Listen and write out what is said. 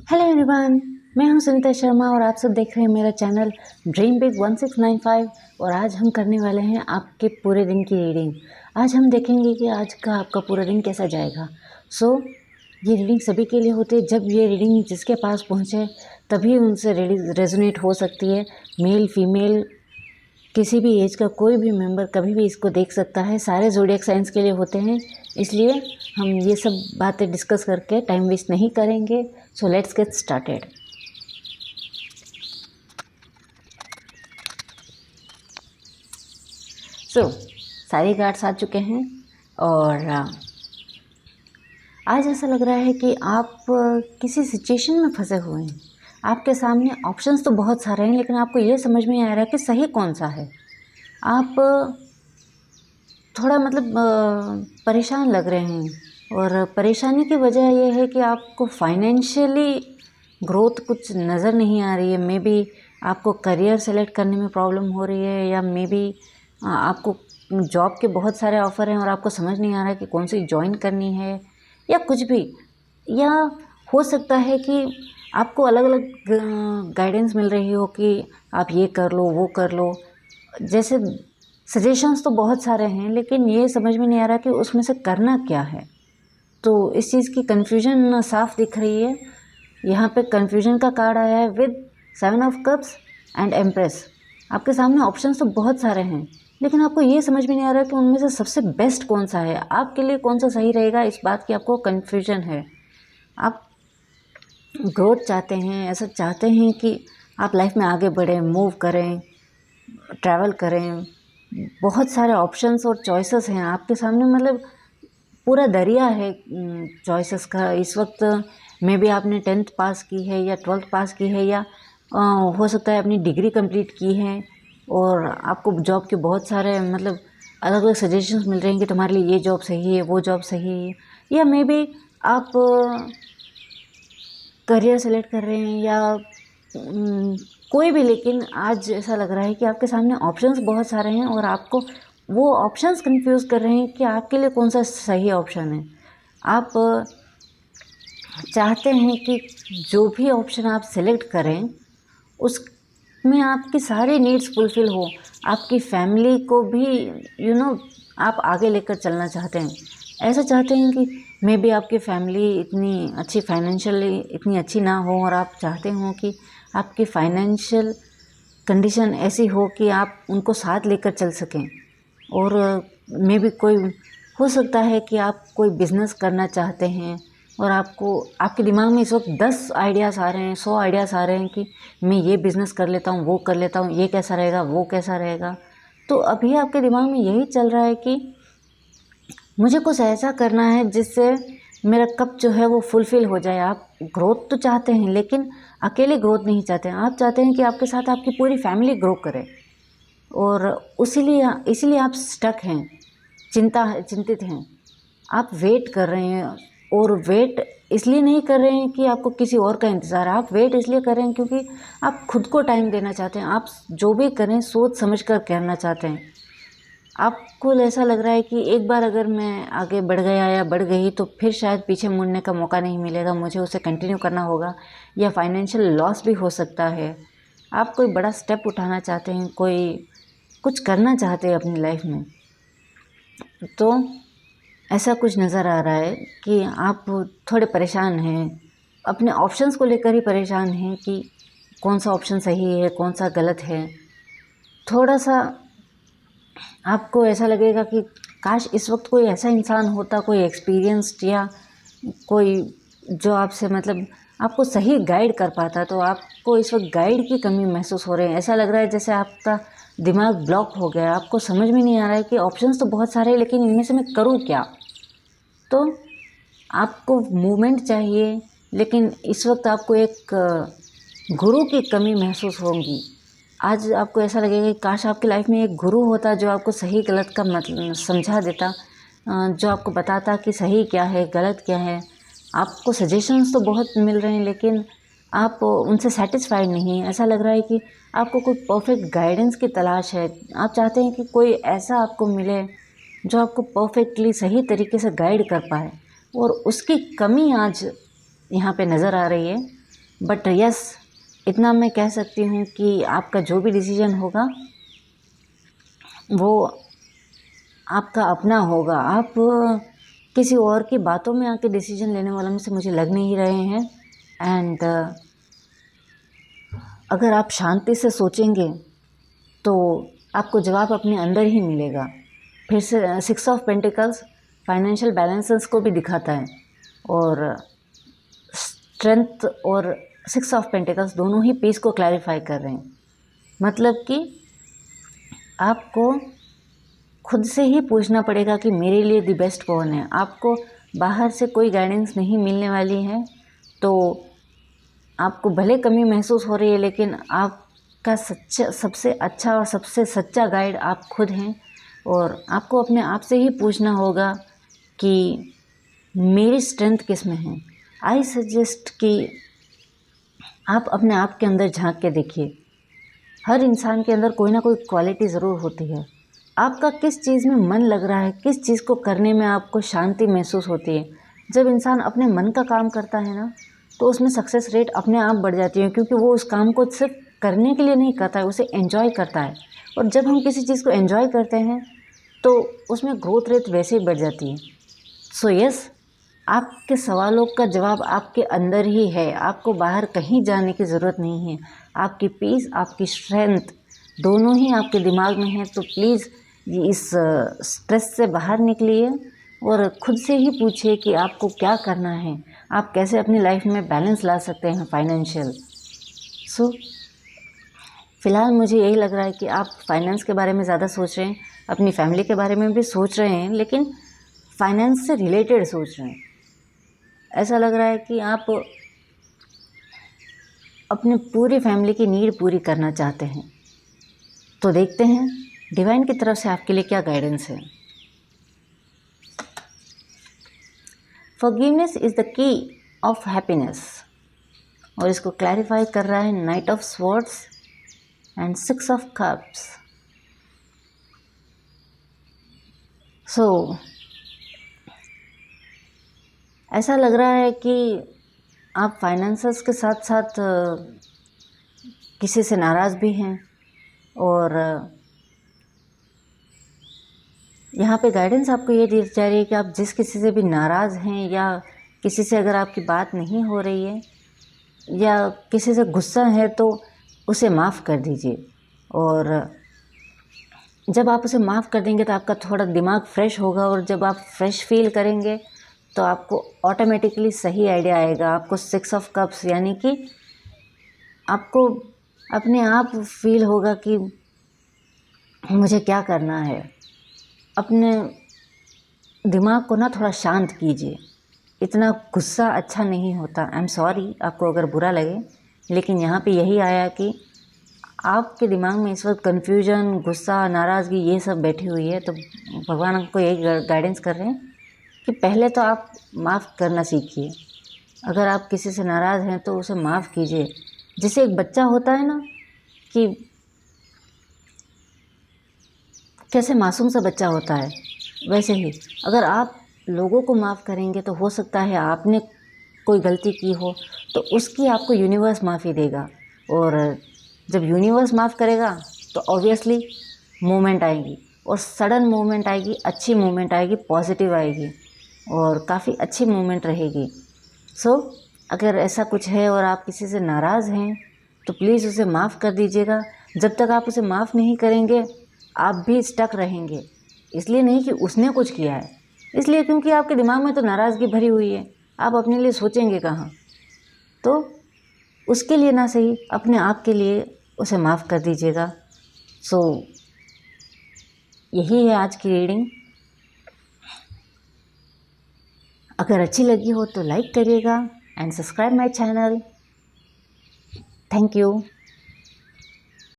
Hello everyone, मैं हूं सुनीता शर्मा और आप सब देख रहे हैं मेरा चैनल ड्रीम बिग 1695। और आज हम करने वाले हैं आपके पूरे दिन की रीडिंग। आज हम देखेंगे कि आज का आपका पूरा दिन कैसा जाएगा। ये रीडिंग सभी के लिए होती है। जब ये रीडिंग जिसके पास पहुंचे तभी उनसे रेजोनेट हो सकती है। मेल फीमेल किसी भी एज का कोई भी मेंबर कभी भी इसको देख सकता है। सारे ज़ोडिएक साइंस के लिए होते हैं, इसलिए हम ये सब बातें डिस्कस करके टाइम वेस्ट नहीं करेंगे। So let's get started. सारे कार्ड्स आ चुके हैं और आज ऐसा लग रहा है कि आप किसी सिचुएशन में फंसे हुए हैं। आपके सामने ऑप्शंस तो बहुत सारे हैं, लेकिन आपको ये समझ में नहीं आ रहा है कि सही कौन सा है। आप थोड़ा परेशान लग रहे हैं और परेशानी की वजह यह है कि आपको फाइनेंशियली ग्रोथ कुछ नज़र नहीं आ रही है। मे बी आपको करियर सेलेक्ट करने में प्रॉब्लम हो रही है, या मे बी आपको जॉब के बहुत सारे ऑफ़र हैं और आपको समझ नहीं आ रहा है कि कौन सी ज्वाइन करनी है, या कुछ भी। या हो सकता है कि आपको अलग अलग गाइडेंस मिल रही हो कि आप ये कर लो वो कर लो। जैसे सजेशंस तो बहुत सारे हैं, लेकिन ये समझ में नहीं आ रहा कि उसमें से करना क्या है। तो इस चीज़ की कन्फ्यूजन साफ दिख रही है। यहाँ पे कन्फ्यूजन का कार्ड आया है with 7 of cups and empress. आपके सामने ऑप्शंस तो बहुत सारे हैं, लेकिन आपको ये समझ में नहीं आ रहा कि उनमें से सबसे बेस्ट कौन सा है, आपके लिए कौन सा सही रहेगा। इस बात की आपको कन्फ्यूजन है। आप ग्रोथ चाहते हैं, ऐसा चाहते हैं कि आप लाइफ में आगे बढ़ें, मूव करें, ट्रैवल करें। बहुत सारे ऑप्शंस और चॉइसेस हैं आपके सामने। पूरा दरिया है चॉइसेस का। इस वक्त में भी आपने 10th पास की है या 12th पास की है, या हो सकता है अपनी डिग्री कंप्लीट की है, और आपको जॉब के बहुत सारे अलग अलग सजेशंस मिल रहे हैं कि तुम्हारे लिए ये जॉब सही है, वो जॉब सही है। या मे बी आप करियर सेलेक्ट कर रहे हैं, या कोई भी। लेकिन आज ऐसा लग रहा है कि आपके सामने ऑप्शंस बहुत सारे हैं और आपको वो ऑप्शंस कंफ्यूज कर रहे हैं कि आपके लिए कौन सा सही ऑप्शन है। आप चाहते हैं कि जो भी ऑप्शन आप सेलेक्ट करें उसमें आपकी सारी नीड्स फुलफ़िल हो। आपकी फैमिली को भी आप आगे लेकर चलना चाहते हैं। ऐसा चाहते हैं कि मे बी आपकी फैमिली इतनी अच्छी फाइनेंशियली इतनी अच्छी ना हो, और आप चाहते हो कि आपकी फाइनेंशियल कंडीशन ऐसी हो कि आप उनको साथ लेकर चल सकें। और मे बी कोई हो सकता है कि आप कोई बिज़नेस करना चाहते हैं और आपके दिमाग में इस वक्त 10 आइडियाज़ आ रहे हैं, 100 आइडियाज़ आ रहे हैं कि मैं ये बिज़नेस कर लेता हूँ, वो कर लेता हूँ, ये कैसा रहेगा, वो कैसा रहेगा। तो अभी आपके दिमाग में यही चल रहा है कि मुझे कुछ ऐसा करना है जिससे मेरा कप जो है वो फुलफ़िल हो जाए। आप ग्रोथ तो चाहते हैं, लेकिन अकेले ग्रोथ नहीं चाहते हैं। आप चाहते हैं कि आपके साथ आपकी पूरी फैमिली ग्रो करे, और इसीलिए आप स्टक हैं, चिंतित हैं। आप वेट कर रहे हैं, और वेट इसलिए नहीं कर रहे हैं कि आपको किसी और का इंतज़ार है। आप वेट इसलिए कर रहे हैं क्योंकि आप खुद को टाइम देना चाहते हैं। आप जो भी करें सोच समझ कर करना चाहते हैं। आपको ऐसा लग रहा है कि एक बार अगर मैं आगे बढ़ गया या बढ़ गई तो फिर शायद पीछे मुड़ने का मौका नहीं मिलेगा, मुझे उसे कंटिन्यू करना होगा, या फाइनेंशियल लॉस भी हो सकता है। आप कोई बड़ा स्टेप उठाना चाहते हैं, कोई कुछ करना चाहते हैं अपनी लाइफ में। तो ऐसा कुछ नज़र आ रहा है कि आप थोड़े परेशान हैं, अपने ऑप्शंस को लेकर ही परेशान हैं कि कौन सा ऑप्शन सही है, कौन सा गलत है। थोड़ा सा आपको ऐसा लगेगा कि काश इस वक्त कोई ऐसा इंसान होता, कोई एक्सपीरियंस्ड, या कोई जो आपसे आपको सही गाइड कर पाता। तो आपको इस वक्त गाइड की कमी महसूस हो रही है। ऐसा लग रहा है जैसे आपका दिमाग ब्लॉक हो गया। आपको समझ में नहीं आ रहा है कि ऑप्शंस तो बहुत सारे हैं, लेकिन इनमें से मैं करूँ क्या। तो आपको मूवमेंट चाहिए, लेकिन इस वक्त आपको एक गुरु की कमी महसूस होगी। आज आपको ऐसा लगेगा कि काश आपकी लाइफ में एक गुरु होता जो आपको सही गलत का मतलब समझा देता, जो आपको बताता कि सही क्या है, गलत क्या है। आपको सजेशंस तो बहुत मिल रहे हैं, लेकिन आप उनसे सेटिस्फाइड नहीं हैं। ऐसा लग रहा है कि आपको कोई परफेक्ट गाइडेंस की तलाश है। आप चाहते हैं कि कोई ऐसा आपको मिले जो आपको परफेक्टली सही तरीके से गाइड कर पाए, और उसकी कमी आज यहाँ पे नज़र आ रही है। बट यस, इतना मैं कह सकती हूँ कि आपका जो भी डिसीजन होगा वो आपका अपना होगा। आप किसी और की बातों में आके डिसीजन लेने वालों में से मुझे लग नहीं रहे हैं। एंड अगर आप शांति से सोचेंगे तो आपको जवाब अपने अंदर ही मिलेगा। फिर से 6 ऑफ पेंटिकल्स फाइनेंशियल बैलेंसेस को भी दिखाता है, और स्ट्रेंथ और 6 ऑफ पेंटिकल्स दोनों ही पीस को क्लैरिफाई कर रहे हैं। मतलब कि आपको खुद से ही पूछना पड़ेगा कि मेरे लिए द बेस्ट कौन है। आपको बाहर से कोई गाइडेंस नहीं मिलने वाली है, तो आपको भले कमी महसूस हो रही है, लेकिन आपका सच्चा, सबसे अच्छा और सबसे सच्चा गाइड आप खुद हैं। और आपको अपने आप से ही पूछना होगा कि मेरी स्ट्रेंथ किस में है। आई सजेस्ट कि आप अपने आप के अंदर झांक के देखिए। हर इंसान के अंदर कोई ना कोई क्वालिटी ज़रूर होती है। आपका किस चीज़ में मन लग रहा है, किस चीज़ को करने में आपको शांति महसूस होती है। जब इंसान अपने मन का काम करता है ना, तो उसमें सक्सेस रेट अपने आप बढ़ जाती है, क्योंकि वो उस काम को सिर्फ करने के लिए नहीं करता है, उसे एंजॉय करता है। और जब हम किसी चीज़ को एंजॉय करते हैं तो उसमें ग्रोथ रेट वैसे ही बढ़ जाती है। सो यस, आपके सवालों का जवाब आपके अंदर ही है। आपको बाहर कहीं जाने की ज़रूरत नहीं है। आपकी पीस, आपकी स्ट्रेंथ दोनों ही आपके दिमाग में है। तो प्लीज़ इस स्ट्रेस से बाहर निकलिए और खुद से ही पूछिए कि आपको क्या करना है, आप कैसे अपनी लाइफ में बैलेंस ला सकते हैं फाइनेंशियल। सो फ़िलहाल मुझे यही लग रहा है कि आप फाइनेंस के बारे में ज़्यादा सोच रहे हैं, अपनी फैमिली के बारे में भी सोच रहे हैं, लेकिन फाइनेंस से रिलेटेड सोच रहे हैं। ऐसा लग रहा है कि आप अपनी पूरी फैमिली की नीड पूरी करना चाहते हैं। तो देखते हैं डिवाइन की तरफ से आपके लिए क्या गाइडेंस है। Forgiveness is the key of happiness, और इसको क्लैरिफाई कर रहा है knight of swords and 6 of cups. So ऐसा लग रहा है कि आप फाइनेंसेस के साथ साथ किसी से नाराज़ भी हैं, और यहाँ पे गाइडेंस आपको ये दी जा रही है कि आप जिस किसी से भी नाराज़ हैं, या किसी से अगर आपकी बात नहीं हो रही है, या किसी से गुस्सा है, तो उसे माफ़ कर दीजिए। और जब आप उसे माफ़ कर देंगे तो आपका थोड़ा दिमाग फ्रेश होगा, और जब आप फ्रेश फील करेंगे तो आपको ऑटोमेटिकली सही आइडिया आएगा। आपको 6 ऑफ कप्स यानी कि आपको अपने आप फील होगा कि मुझे क्या करना है। अपने दिमाग को ना थोड़ा शांत कीजिए। इतना गुस्सा अच्छा नहीं होता। आई एम सॉरी आपको अगर बुरा लगे, लेकिन यहाँ पे यही आया कि आपके दिमाग में इस वक्त कन्फ्यूजन, गुस्सा, नाराज़गी ये सब बैठी हुई है। तो भगवान आपको यही गाइडेंस कर रहे हैं कि पहले तो आप माफ़ करना सीखिए। अगर आप किसी से नाराज़ हैं तो उसे माफ़ कीजिए। जैसे एक बच्चा होता है ना, कि कैसे मासूम सा बच्चा होता है, वैसे ही अगर आप लोगों को माफ़ करेंगे तो हो सकता है आपने कोई गलती की हो, तो उसकी आपको यूनिवर्स माफ़ी देगा। और जब यूनिवर्स माफ़ करेगा तो ऑब्वियसली मूवमेंट आएगी, और सडन मूवमेंट आएगी, अच्छी मूवमेंट आएगी, पॉजिटिव आएगी, और काफ़ी अच्छी मूवमेंट रहेगी। सो अगर ऐसा कुछ है और आप किसी से नाराज़ हैं तो प्लीज़ उसे माफ़ कर दीजिएगा। जब तक आप उसे माफ़ नहीं करेंगे आप भी स्टक रहेंगे। इसलिए नहीं कि उसने कुछ किया है, इसलिए क्योंकि आपके दिमाग में तो नाराज़गी भरी हुई है, आप अपने लिए सोचेंगे कहाँ। तो उसके लिए ना सही, अपने आप के लिए उसे माफ़ कर दीजिएगा। सो यही है आज की रीडिंग। अगर अच्छी लगी हो तो लाइक करिएगा and subscribe my channel. Thank you.